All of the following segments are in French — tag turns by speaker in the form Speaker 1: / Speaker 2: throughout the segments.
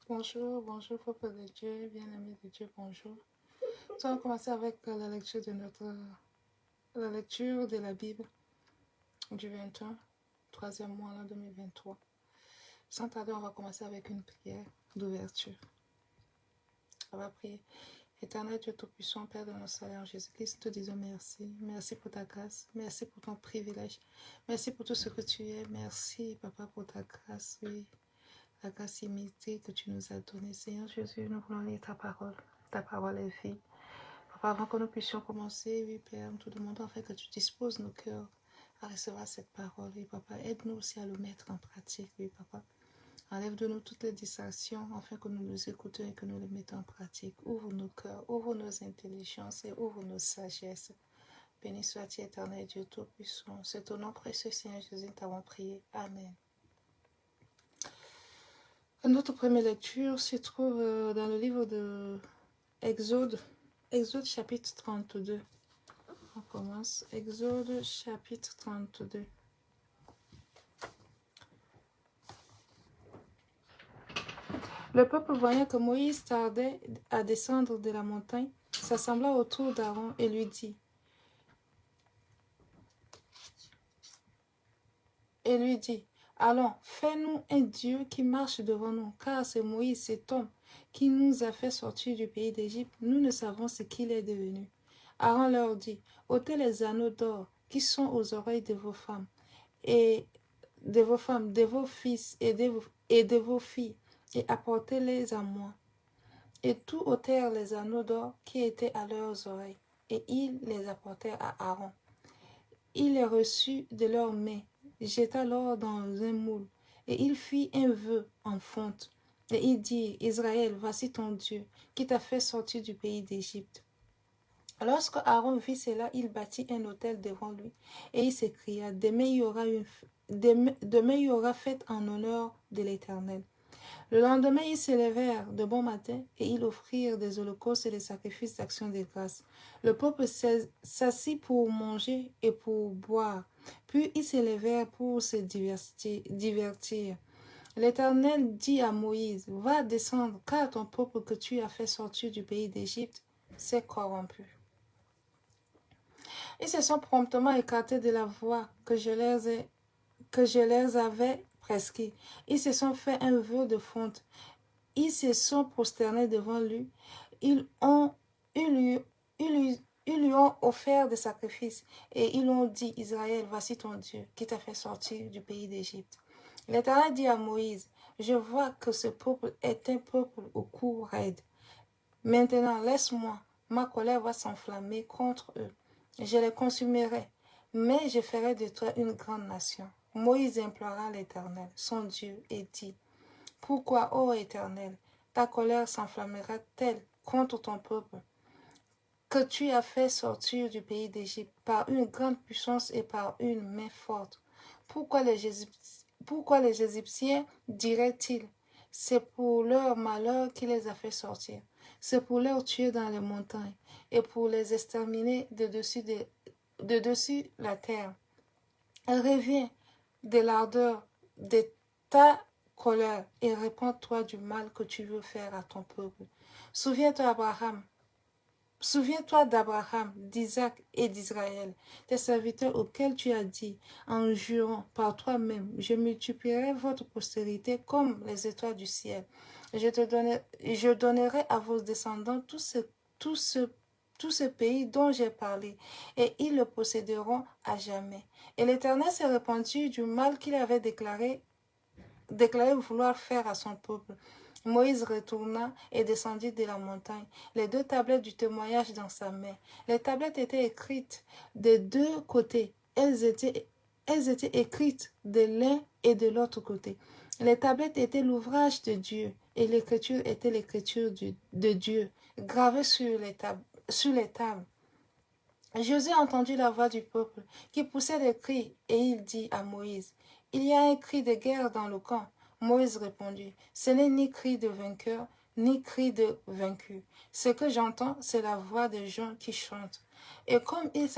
Speaker 1: Bonjour, bonjour, peuple de Dieu, bien-aimé de Dieu, bonjour. Nous allons commencer avec la lecture de la Bible du 21, troisième mois, l'an 2023. Sans tarder, on va commencer avec une prière d'ouverture. On va prier. Éternel Dieu Tout-Puissant, Père de notre Seigneur Jésus-Christ, te disons merci. Merci pour ta grâce. Merci pour ton privilège. Merci pour tout ce que tu es. Merci, Papa, pour ta grâce, oui. La grâce illimitée que tu nous as donnée. Seigneur Jésus, nous voulons lire ta parole. Ta parole est vie. Papa, avant que nous puissions commencer, oui, Père, nous te demandons afin que tu disposes nos cœurs à recevoir cette parole. Oui, Papa, aide-nous aussi à le mettre en pratique. Oui, Papa. Enlève de nous toutes les distractions afin que nous nous écoutions et que nous les mettons en pratique. Ouvre nos cœurs, ouvre nos intelligences et ouvre nos sagesses. Béni sois-tu, éternel Dieu Tout-Puissant. C'est au nom précieux, Seigneur Jésus, nous t'avons prié. Amen. Notre première lecture se trouve dans le livre de Exode, Exode chapitre 32. On commence. Exode chapitre 32. Le peuple, voyant que Moïse tardait à descendre de la montagne, s'assembla autour d'Aaron et lui dit, allons, fais-nous un Dieu qui marche devant nous, car c'est Moïse, cet homme, qui nous a fait sortir du pays d'Égypte. Nous ne savons ce qu'il est devenu. Aaron leur dit, ôtez les anneaux d'or qui sont aux oreilles de vos femmes, et de vos femmes, de vos fils et de vos filles, et apportez-les à moi. Et tous ôtèrent les anneaux d'or qui étaient à leurs oreilles, et ils les apportèrent à Aaron. Il les reçut de leurs mains, jeta l'or dans un moule, et il fit un vœu en fonte. Et il dit, Israël, voici ton Dieu, qui t'a fait sortir du pays d'Égypte. Lorsque Aaron vit cela, il bâtit un autel devant lui, et il s'écria, demain il y aura fête en honneur de l'Éternel. Le lendemain, ils s'élevèrent de bon matin, et ils offrirent des holocaustes et des sacrifices d'action de grâce. Le peuple s'assit pour manger et pour boire, puis ils s'élevèrent pour se divertir. L'Éternel dit à Moïse, va descendre, car ton peuple que tu as fait sortir du pays d'Égypte s'est corrompu. Ils se sont promptement écartés de la voie que je leur avais prescrite. Ils se sont fait un vœu de fonte. Ils se sont prosternés devant lui. Ils lui ont offert des sacrifices. Et ils ont dit, Israël, voici ton Dieu qui t'a fait sortir du pays d'Égypte. L'Éternel dit à Moïse, je vois que ce peuple est un peuple au cou raide. Maintenant, laisse-moi, ma colère va s'enflammer contre eux. Je les consumerai, mais je ferai de toi une grande nation. Moïse implora l'Éternel, son Dieu, et dit, pourquoi, ô Éternel, ta colère s'enflammera-t-elle contre ton peuple, que tu as fait sortir du pays d'Égypte par une grande puissance et par une main forte? Pourquoi les Égyptiens diraient-ils, c'est pour leur malheur qu'il les a fait sortir, c'est pour leur tuer dans les montagnes et pour les exterminer de dessus la terre. Reviens de l'ardeur de ta colère et répands-toi du mal que tu veux faire à ton peuple. Souviens-toi d'Abraham, d'Isaac et d'Israël, tes serviteurs auxquels tu as dit, en jurant par toi-même, je multiplierai votre postérité comme les étoiles du ciel. Je donnerai à vos descendants tout ce pays dont j'ai parlé, et ils le posséderont à jamais. Et l'Éternel s'est répandu du mal qu'il avait déclaré vouloir faire à son peuple. Moïse retourna et descendit de la montagne, les 2 tablettes du témoignage dans sa main. Les tablettes étaient écrites des 2 côtés. Elles étaient écrites de l'un et de l'autre côté. Les tablettes étaient l'ouvrage de Dieu et l'écriture était l'écriture de Dieu, gravée sur les tables. Josué entendit la voix du peuple qui poussait des cris et il dit à Moïse, « Il y a un cri de guerre dans le camp. » Moïse répondit, « Ce n'est ni cri de vainqueur, ni cri de vaincu. Ce que j'entends, c'est la voix des gens qui chantent. » Et comme il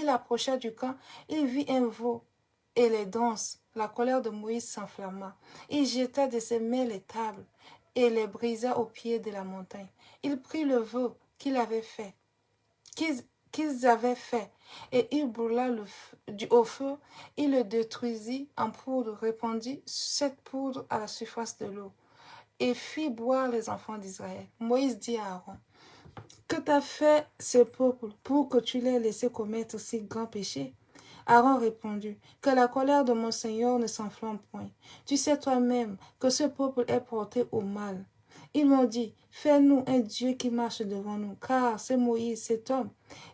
Speaker 1: approcha du camp, il vit un veau et les danses. la colère de Moïse s'enflamma. Il jeta de ses mains les tables et les brisa au pied de la montagne. Il prit le veau qu'il avait fait, qu'ils avaient fait, et il brûla au feu, il le détruisit en poudre, répandit cette poudre à la surface de l'eau, et fit boire les enfants d'Israël. Moïse dit à Aaron, que t'a fait ce peuple pour que tu l'aies laissé commettre si grand péché? Aaron répondit, que la colère de mon Seigneur ne s'enflamme point. Tu sais toi-même que ce peuple est porté au mal. Ils m'ont dit, fais-nous un Dieu qui marche devant nous, car c'est Moïse, cet homme,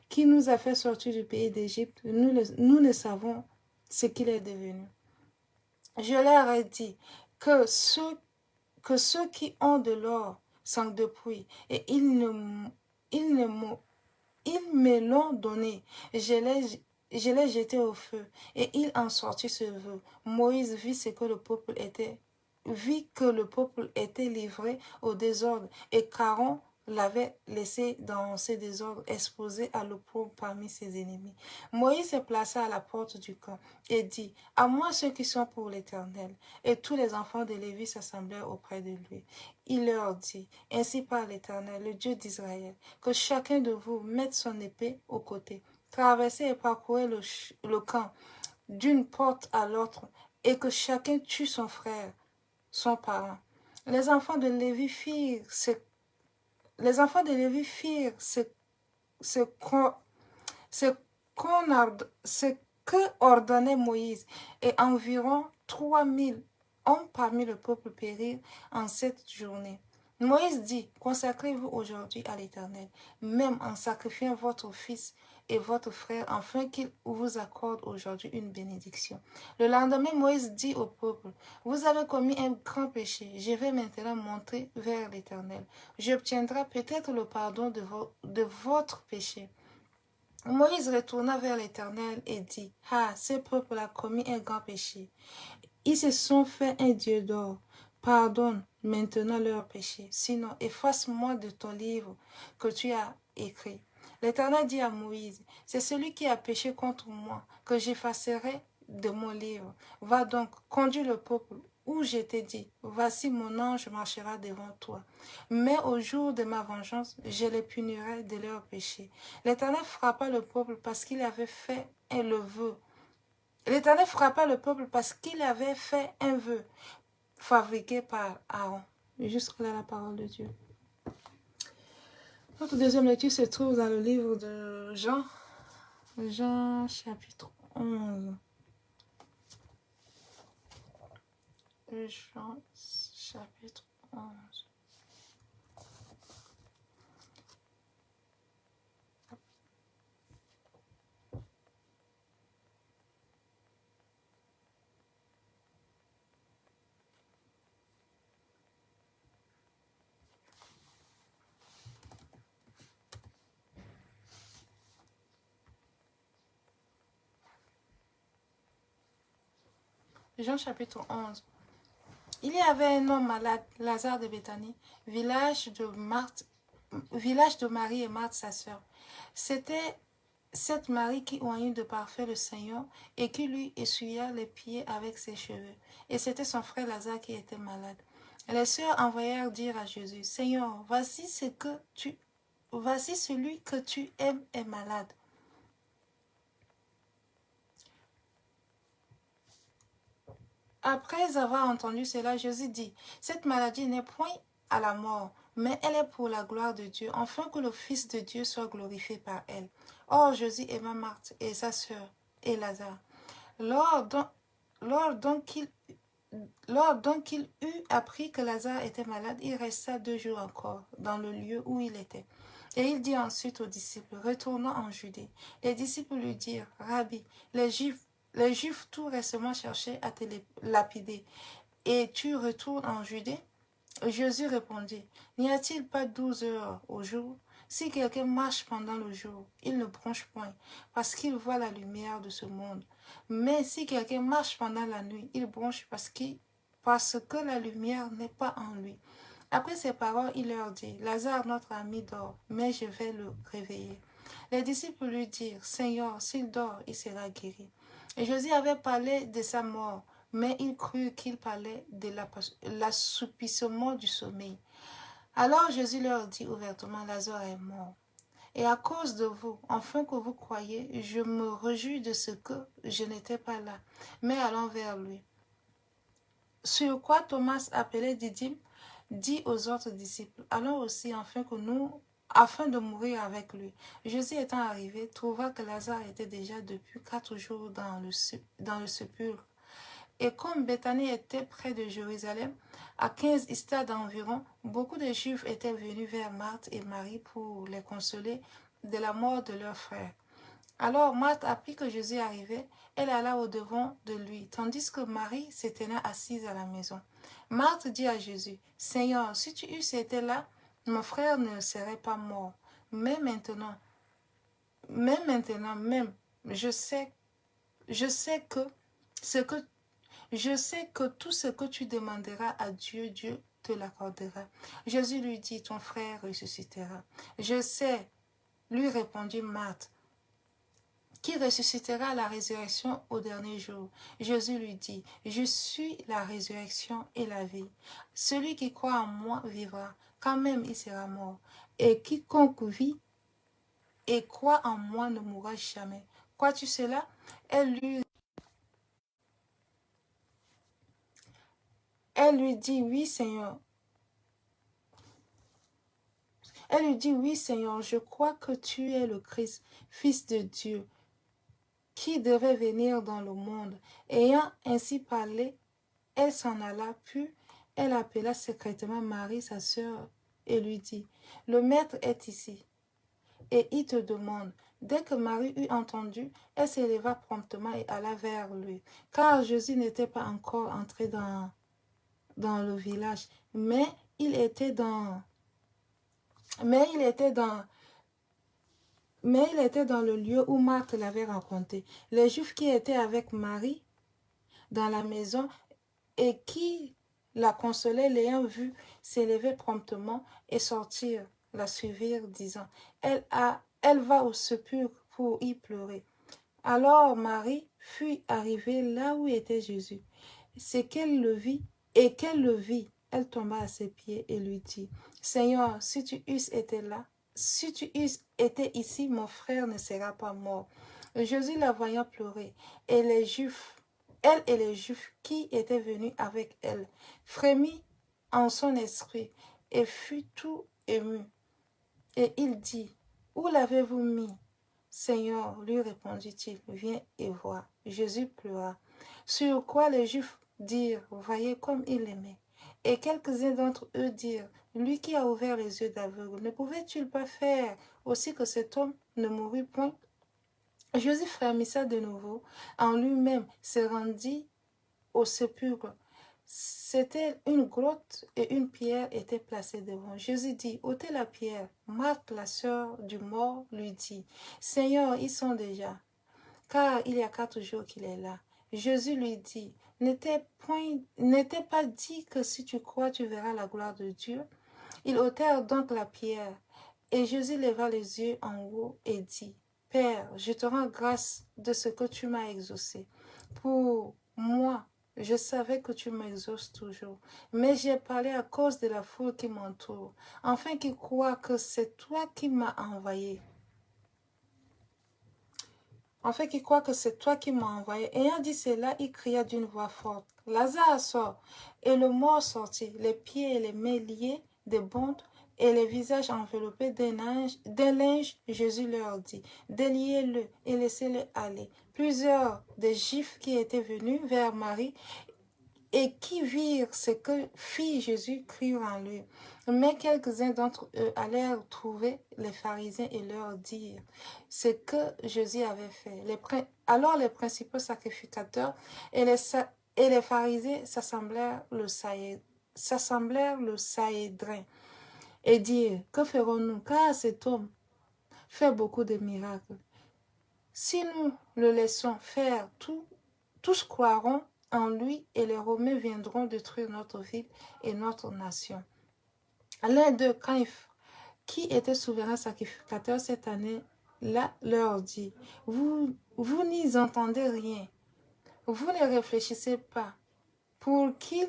Speaker 1: qui nous a fait sortir du pays d'Égypte. Nous ne savons ce qu'il est devenu. Je leur ai dit que ceux qui ont de l'or s'en dépouillent, et ils me l'ont donné. Je l'ai jeté au feu, et il en sortit ce vœu. Moïse vit que le peuple était livré au désordre, et qu'Aaron l'avait laissé dans ce désordre, exposé à l'opprobre parmi ses ennemis. Moïse se plaça à la porte du camp et dit, à moi ceux qui sont pour l'Éternel. Et tous les enfants de Lévi s'assemblèrent auprès de lui. Il leur dit, ainsi parle l'Éternel, le Dieu d'Israël, que chacun de vous mette son épée au côté, traversez et parcourez le camp d'une porte à l'autre, et que chacun tue son frère, son parent. Les enfants de Lévi firent ce que ordonnait Moïse, et environ 3000 hommes parmi le peuple périrent en cette journée. Moïse dit, consacrez-vous aujourd'hui à l'Éternel, même en sacrifiant votre fils et votre frère, afin qu'il vous accorde aujourd'hui une bénédiction. Le lendemain, Moïse dit au peuple, vous avez commis un grand péché, je vais maintenant monter vers l'Éternel. J'obtiendrai peut-être le pardon de votre péché. Moïse retourna vers l'Éternel et dit, ah, ce peuple a commis un grand péché. Ils se sont fait un Dieu d'or. Pardonne maintenant leur péché. Sinon, efface-moi de ton livre que tu as écrit. L'Éternel dit à Moïse, c'est celui qui a péché contre moi que j'effacerai de mon livre. Va donc, conduis le peuple où je t'ai dit, voici mon ange marchera devant toi. Mais au jour de ma vengeance, je les punirai de leurs péchés. L'Éternel frappa le peuple parce qu'il avait fait le vœu. L'Éternel frappa le peuple parce qu'il avait fait un vœu fabriqué par Aaron. Jusque-là, la parole de Dieu. Notre deuxième lecture se trouve dans le livre de Jean, Jean chapitre 11. Jean chapitre 11. Jean chapitre 11. Il y avait un homme malade, Lazare de Béthanie, village de Marie et Marthe, sa sœur. C'était cette Marie qui oignit de parfait le Seigneur et qui lui essuya les pieds avec ses cheveux. Et c'était son frère Lazare qui était malade. Les sœurs envoyèrent dire à Jésus, Seigneur, voici celui que tu aimes est malade. Après avoir entendu cela, Jésus dit, cette maladie n'est point à la mort, mais elle est pour la gloire de Dieu, afin que le Fils de Dieu soit glorifié par elle. Or, Jésus aima Marthe et sa sœur et Lazare. Lors donc qu'il eut appris que Lazare était malade, il resta 2 jours encore dans le lieu où il était. Et il dit ensuite aux disciples, retournons en Judée. Les disciples lui dirent, Rabbi, les Juifs tout récemment cherchaient à te lapider, et tu retournes en Judée? Jésus répondit, n'y a-t-il pas 12 heures au jour? Si quelqu'un marche pendant le jour, il ne bronche point, parce qu'il voit la lumière de ce monde. Mais si quelqu'un marche pendant la nuit, il bronche parce que la lumière n'est pas en lui. Après ces paroles, il leur dit, Lazare, notre ami, dort, mais je vais le réveiller. Les disciples lui dirent, Seigneur, s'il dort, il sera guéri. Et Jésus avait parlé de sa mort, mais ils crurent qu'il parlait de l'assoupissement du sommeil. Alors Jésus leur dit ouvertement, Lazare est mort. Et à cause de vous, afin que vous croyiez, je me réjouis de ce que je n'étais pas là, mais allons vers lui. Sur quoi Thomas, appelé Didyme, dit aux autres disciples, allons aussi afin de mourir avec lui. Jésus étant arrivé, trouva que Lazare était déjà depuis 4 jours dans le sépulcre. Et comme Béthanie était près de Jérusalem, à 15 stades environ, beaucoup de Juifs étaient venus vers Marthe et Marie pour les consoler de la mort de leur frère. Alors Marthe apprit que Jésus arrivait, elle alla au-devant de lui, tandis que Marie se tenait assise à la maison. Marthe dit à Jésus, « Seigneur, si tu eusses été là, mon frère ne serait pas mort. Mais maintenant, même, je sais que tout ce que tu demanderas à Dieu, Dieu te l'accordera. » Jésus lui dit, ton frère ressuscitera. Je sais, lui répondit Marthe, qui ressuscitera à la résurrection au dernier jour. Jésus lui dit, je suis la résurrection et la vie. Celui qui croit en moi vivra, quand même il sera mort. Et quiconque vit et croit en moi ne mourra jamais. Crois-tu cela? Elle lui dit, oui Seigneur. Elle lui dit, oui Seigneur, je crois que tu es le Christ, Fils de Dieu, qui devait venir dans le monde. Ayant ainsi parlé, elle s'en alla, puis elle appela secrètement Marie, sa sœur, et lui dit, le maître est ici, et il te demande. Dès que Marie eut entendu, elle s'éleva promptement et alla vers lui, car Jésus n'était pas encore entré dans le village, mais il était dans le lieu où Marthe l'avait rencontré. Les Juifs qui étaient avec Marie dans la maison et qui la consolaient, l'ayant vue s'élever promptement et sortir, la suivirent, disant, elle va au sépulcre pour y pleurer. Alors Marie fut arrivée là où était Jésus. C'est qu'elle le vit, elle tomba à ses pieds et lui dit, Seigneur, si tu eusses été là, si tu eusses été ici, mon frère ne sera pas mort. Jésus la voyant pleurer, et les Juifs qui étaient venus avec elle, frémit en son esprit et fut tout ému. Et il dit, où l'avez-vous mis? Seigneur, lui répondit-il, viens et vois. Jésus pleura. Sur quoi les Juifs dirent, voyez comme il aimait. Et quelques-uns d'entre eux dirent, lui qui a ouvert les yeux d'aveugle, ne pouvait-il pas faire aussi que cet homme ne mourût point? Jésus frémissa de nouveau en lui-même, se rendit au sépulcre. C'était une grotte et une pierre était placée devant. Jésus dit, ôtez la pierre. Marthe, la sœur du mort, lui dit, Seigneur, ils sont déjà, car il y a 4 jours qu'il est là. Jésus lui dit, n'était pas dit que si tu crois, tu verras la gloire de Dieu? Ils ôtèrent donc la pierre, et Jésus leva les yeux en haut et dit, Père, je te rends grâce de ce que tu m'as exaucé. Pour moi, je savais que tu m'exauces toujours, mais j'ai parlé à cause de la foule qui m'entoure, afin qu'ils croient que c'est toi qui m'as envoyé. Ayant dit cela, il cria d'une voix forte, Lazare sort. Et le mort sortit, les pieds et les mains liés de bandes et les visages enveloppés d'un linge. Jésus leur dit, déliez-le et laissez-le aller. Plusieurs des Juifs qui étaient venus vers Marie et qui virent ce que fit Jésus crurent en lui. Mais quelques-uns d'entre eux allèrent trouver les pharisiens et leur dirent ce que Jésus avait fait. Alors les principaux sacrificateurs et les pharisiens s'assemblèrent le Sanhédrin et dirent, que ferons-nous, car cet homme fait beaucoup de miracles. Si nous le laissons faire, tous croiront en lui et les Romains viendront détruire notre ville et notre nation. L'un d'eux, qui était souverain sacrificateur cette année-là, leur dit, vous n'y entendez rien, vous ne réfléchissez pas, pour qu'il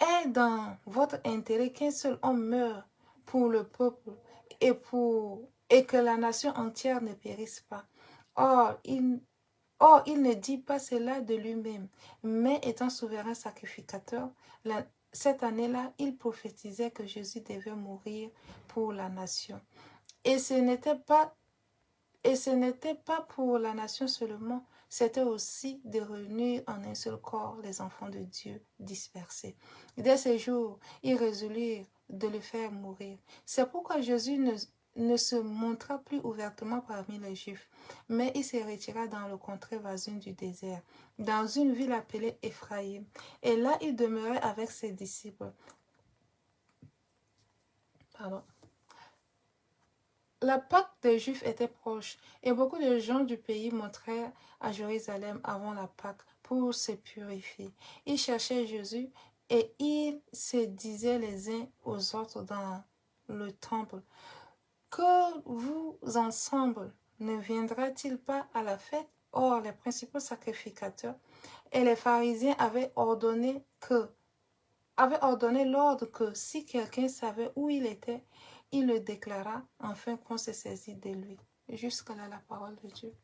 Speaker 1: est dans votre intérêt qu'un seul homme meure pour le peuple et que la nation entière ne périsse pas. Or, il ne dit pas cela de lui-même, mais étant souverain sacrificateur, cette année-là, il prophétisait que Jésus devait mourir pour la nation. Et ce n'était pas pour la nation seulement, c'était aussi de réunir en un seul corps les enfants de Dieu dispersés. Dès ce jour, ils résolurent de le faire mourir. C'est pourquoi Jésus ne se montra plus ouvertement parmi les Juifs, mais il se retira dans le contrée voisine du désert, dans une ville appelée Éphraïm. Et là, il demeurait avec ses disciples. Pardon. La Pâque des Juifs était proche et beaucoup de gens du pays montrèrent à Jérusalem avant la Pâque pour se purifier. Ils cherchaient Jésus et ils se disaient les uns aux autres dans le temple: que vous ensemble ne viendra-t-il pas à la fête? Or, les principaux sacrificateurs et les pharisiens avaient ordonné l'ordre que si quelqu'un savait où il était, il le déclara afin qu'on se saisisse de lui. Jusqu'à là, la parole de Dieu.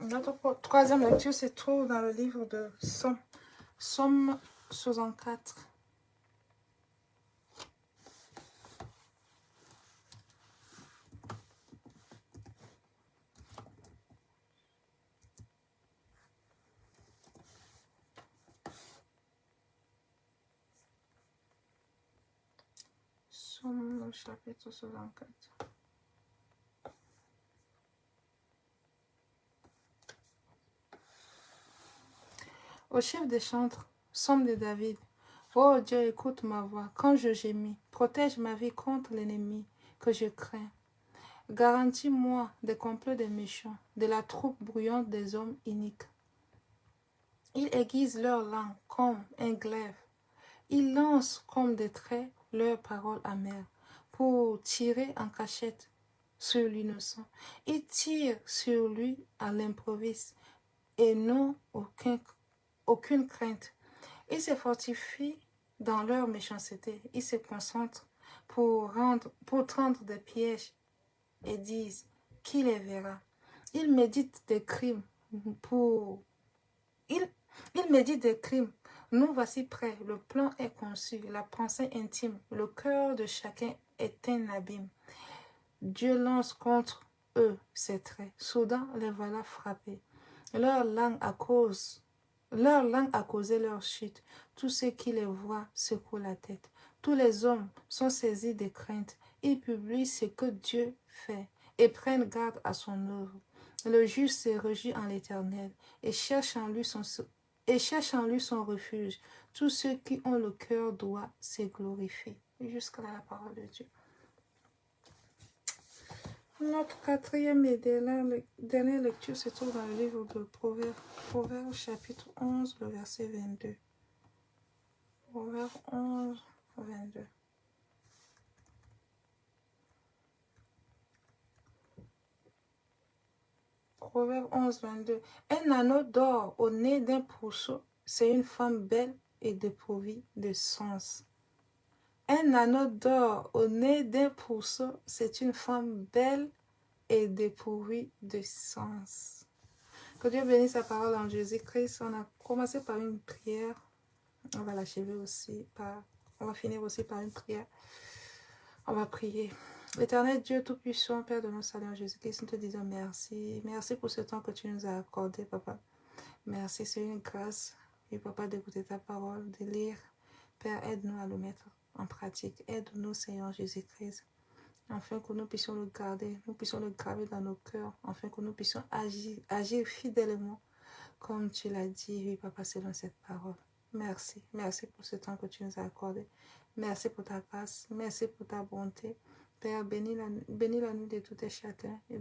Speaker 1: Notre troisième lecture se trouve dans le livre de Somme 64. Somme chapitre 64. Au chef des chantres, Somme de David. Ô Dieu, écoute ma voix quand je gémis. Protège ma vie contre l'ennemi que je crains. Garantis-moi des complots des méchants, de la troupe bruyante des hommes iniques. Ils aiguisent leur langue comme un glaive. Ils lancent comme des traits leurs paroles amères pour tirer en cachette sur l'innocent. Ils tirent sur lui à l'improviste et n'ont aucune crainte. Ils se fortifient dans leur méchanceté. Ils se concentrent pour tendre des pièges et disent: qui les verra? Ils méditent des crimes ils méditent des crimes. Nous voici prêts. Le plan est conçu. La pensée intime. Le cœur de chacun est un abîme. Dieu lance contre eux ses traits. Soudain, les voilà frappés. Leur langue a causé leur chute. Tous ceux qui les voient secouent la tête. Tous les hommes sont saisis de crainte. Ils publient ce que Dieu fait et prennent garde à son œuvre. Le juge se réjouit en l'Éternel et cherche en lui son refuge. Tous ceux qui ont le cœur droit se glorifient. Jusqu'à la parole de Dieu. Notre quatrième et dernière lecture se trouve dans le livre de Proverbes, chapitre 11, le verset 22. Proverbes 11, 22. Proverbe 11, 22. Un anneau d'or au nez d'un pourceau, c'est une femme belle et dépourvue de sens. Un anneau d'or au nez d'un pourceau, c'est une femme belle et dépourvue de sens. Que Dieu bénisse sa parole en Jésus-Christ. On a commencé par une prière. On va l'achever aussi on va finir aussi par une prière. On va prier. Éternel Dieu Tout-Puissant, Père de notre salut en Jésus-Christ, nous te disons merci. Merci pour ce temps que tu nous as accordé, Papa. Merci, c'est une grâce, oui, Papa, d'écouter ta parole, de lire. Père, aide-nous à le mettre en pratique. Aide-nous, Seigneur Jésus-Christ, afin que nous puissions le garder, nous puissions le graver dans nos cœurs, afin que nous puissions agir fidèlement, comme tu l'as dit, oui, Papa, selon cette parole. Merci. Merci pour ce temps que tu nous as accordé. Merci pour ta grâce. Merci pour ta bonté. Père, bénis la nuit de tous tes châtains et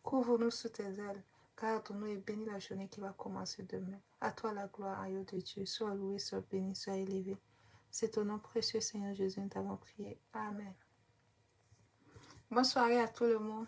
Speaker 1: couvre-nous sous tes ailes. Garde-nous et bénis la journée qui va commencer demain. À toi la gloire, aïeux de Dieu. Sois loué, sois béni, sois élevé. C'est au nom précieux, Seigneur Jésus, nous t'avons prié. Amen. Bonne soirée à tout le monde.